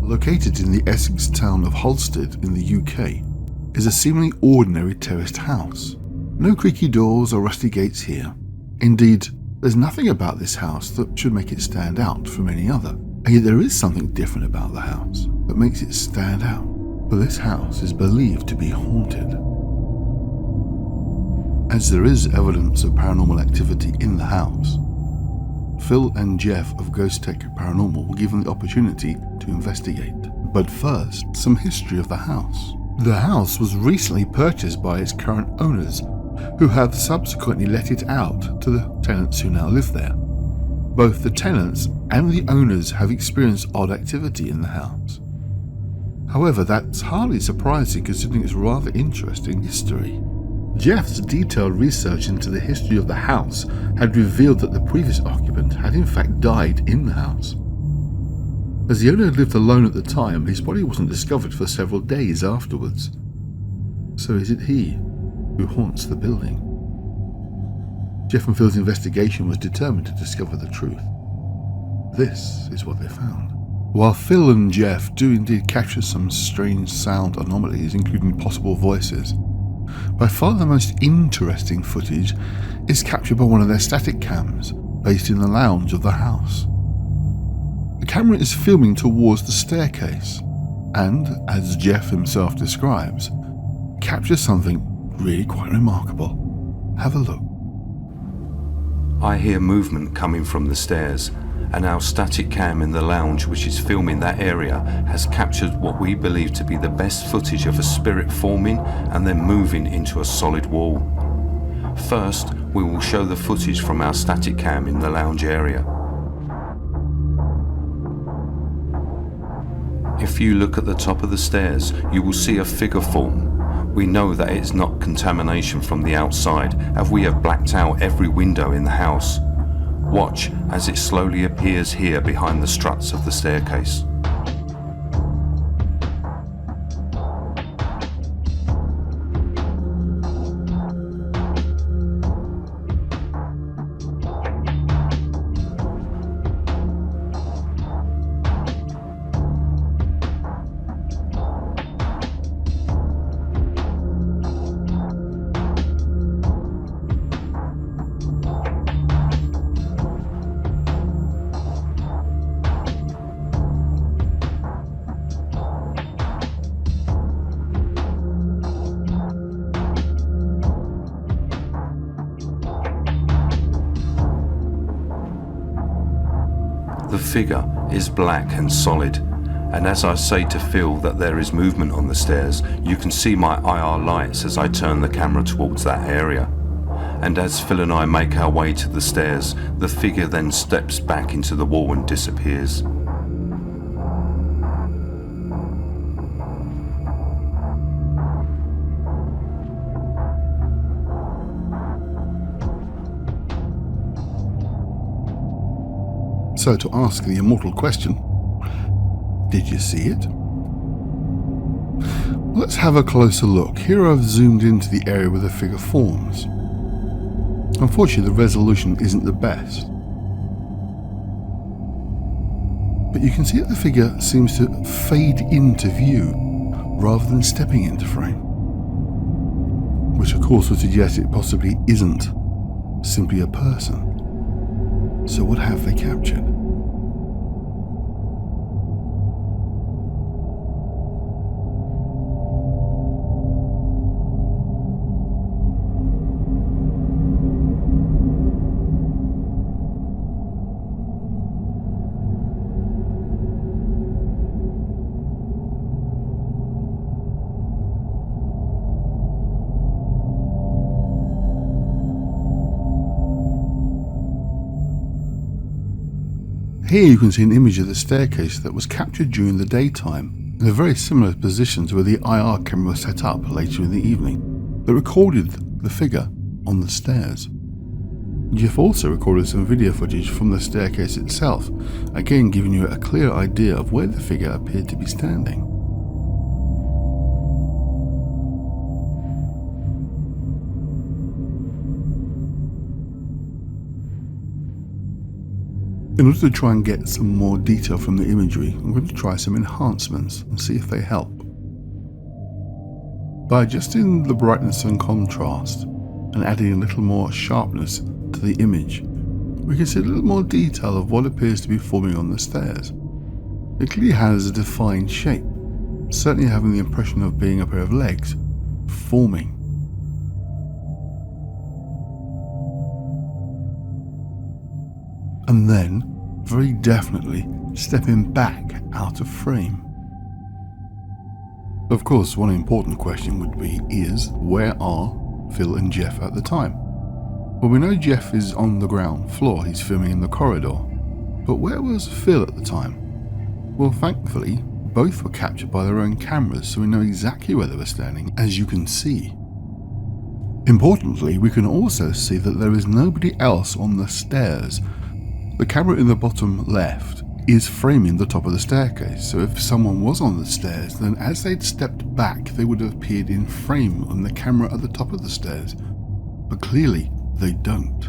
Located in the Essex town of Halstead in the UK, is a seemingly ordinary terraced house. No creaky doors or rusty gates here. Indeed, there's nothing about this house that should make it stand out from any other. And yet there is something different about the house that makes it stand out. For this house is believed to be haunted. As there is evidence of paranormal activity in the house, Phil and Jeff of Ghostech Paranormal were given the opportunity to investigate. But first, some history of the house. The house was recently purchased by its current owners, who have subsequently let it out to the tenants who now live there. Both the tenants and the owners have experienced odd activity in the house. However, that's hardly surprising considering its rather interesting history. Jeff's detailed research into the history of the house had revealed that the previous occupant had in fact died in the house. As the owner had lived alone at the time, his body wasn't discovered for several days afterwards. So is it he who haunts the building? Jeff and Phil's investigation was determined to discover the truth. This is what they found. While Phil and Jeff do indeed capture some strange sound anomalies, including possible voices, by far the most interesting footage is captured by one of their static cams based in the lounge of the house. The camera is filming towards the staircase and, as Jeff himself describes, captures something really quite remarkable. Have a look. I hear movement coming from the stairs, and our static cam in the lounge, which is filming that area, has captured what we believe to be the best footage of a spirit forming and then moving into a solid wall. First, we will show the footage from our static cam in the lounge area. If you look at the top of the stairs, you will see a figure form. We know that it is not contamination from the outside, as we have blacked out every window in the house. Watch as it slowly appears here behind the struts of the staircase. The figure is black and solid, and as I say to Phil that there is movement on the stairs, you can see my IR lights as I turn the camera towards that area. And as Phil and I make our way to the stairs, the figure then steps back into the wall and disappears. So to ask the immortal question, did you see it? Let's have a closer look. Here I've zoomed into the area where the figure forms. Unfortunately, the resolution isn't the best. But you can see that the figure seems to fade into view rather than stepping into frame. Which of course would suggest it possibly isn't simply a person. So what have they captured? Here you can see an image of the staircase that was captured during the daytime in a very similar position to where the IR camera was set up later in the evening that recorded the figure on the stairs. Jeff also recorded some video footage from the staircase itself, again giving you a clear idea of where the figure appeared to be standing. In order to try and get some more detail from the imagery, I'm going to try some enhancements and see if they help. By adjusting the brightness and contrast and adding a little more sharpness to the image, we can see a little more detail of what appears to be forming on the stairs. It clearly has a defined shape, certainly having the impression of being a pair of legs forming. And then, very definitely, stepping back out of frame. Of course, one important question would be where are Phil and Jeff at the time? Well, we know Jeff is on the ground floor, he's filming in the corridor. But where was Phil at the time? Well, thankfully, both were captured by their own cameras, so we know exactly where they were standing, as you can see. Importantly, we can also see that there is nobody else on the stairs. The camera in the bottom left is framing the top of the staircase, so if someone was on the stairs, then as they'd stepped back, they would have appeared in frame on the camera at the top of the stairs. But clearly, they don't.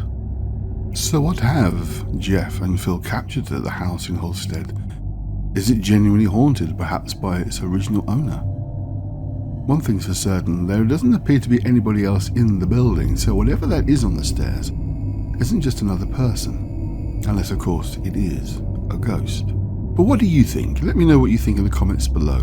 So what have Jeff and Phil captured at the house in Holstead? Is it genuinely haunted, perhaps by its original owner? One thing's for certain, there doesn't appear to be anybody else in the building, so whatever that is on the stairs isn't just another person. Unless, of course, it is a ghost. But what do you think? Let me know what you think in the comments below.